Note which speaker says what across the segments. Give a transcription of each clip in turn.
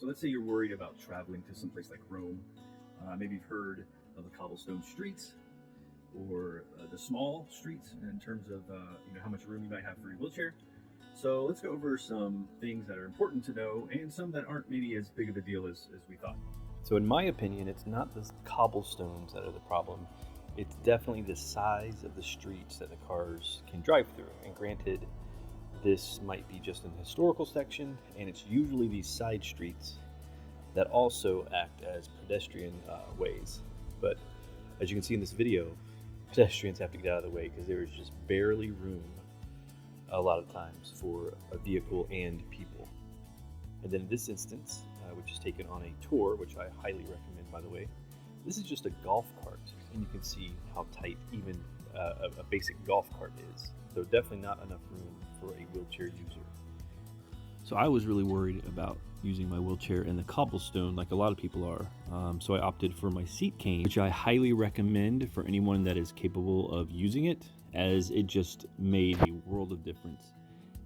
Speaker 1: So let's say you're worried about traveling to someplace like Rome. Maybe you've heard of the cobblestone streets or the small streets in terms of how much room you might have for your wheelchair. So let's go over some things that are important to know and some that aren't maybe as big of a deal as we thought.
Speaker 2: So in my opinion, it's not the cobblestones that are the problem. It's definitely the size of the streets that the cars can drive through. And granted, this might be just an historical section, and it's usually these side streets that also act as pedestrian ways. But as you can see in this video, pedestrians have to get out of the way because there is just barely room a lot of times for a vehicle and people. And then in this instance, which is taken on a tour, which I highly recommend, by the way, this is just a golf cart, and you can see how tight even a basic golf cart is. So definitely not enough room for a wheelchair user. So I was really worried about using my wheelchair in the cobblestone like a lot of people are. So I opted for my seat cane, which I highly recommend for anyone that is capable of using it, as it just made a world of difference.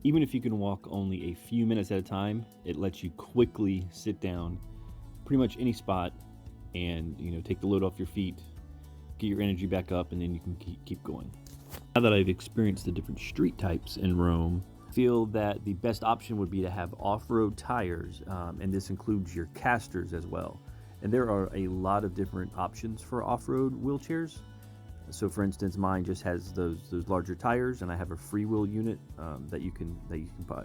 Speaker 2: Even if you can walk only a few minutes at a time, it lets you quickly sit down pretty much any spot and take the load off your feet, get your energy back up, and then you can keep going. Now that I've experienced the different street types in Rome, I feel that the best option would be to have off-road tires, and this includes your casters as well. And there are a lot of different options for off-road wheelchairs. So for instance, mine just has those larger tires, and I have a freewheel unit that you can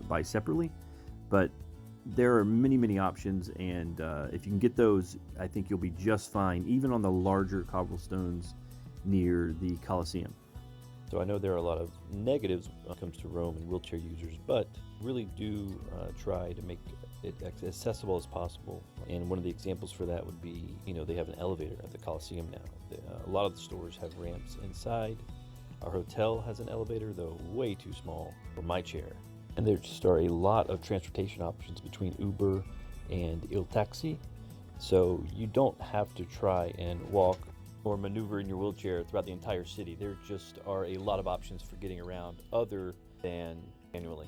Speaker 2: buy separately. But there are many options, and if you can get those, I think you'll be just fine, even on the larger cobblestones near the Colosseum. So I know there are a lot of negatives when it comes to Rome and wheelchair users, but really do try to make it as accessible as possible. And one of the examples for that would be, they have an elevator at the Colosseum now. A lot of the stores have ramps inside. Our hotel has an elevator, though way too small for my chair. And there just are a lot of transportation options between Uber and Il Taxi. So you don't have to try and walk or maneuver in your wheelchair throughout the entire city. There just are a lot of options for getting around other than manually.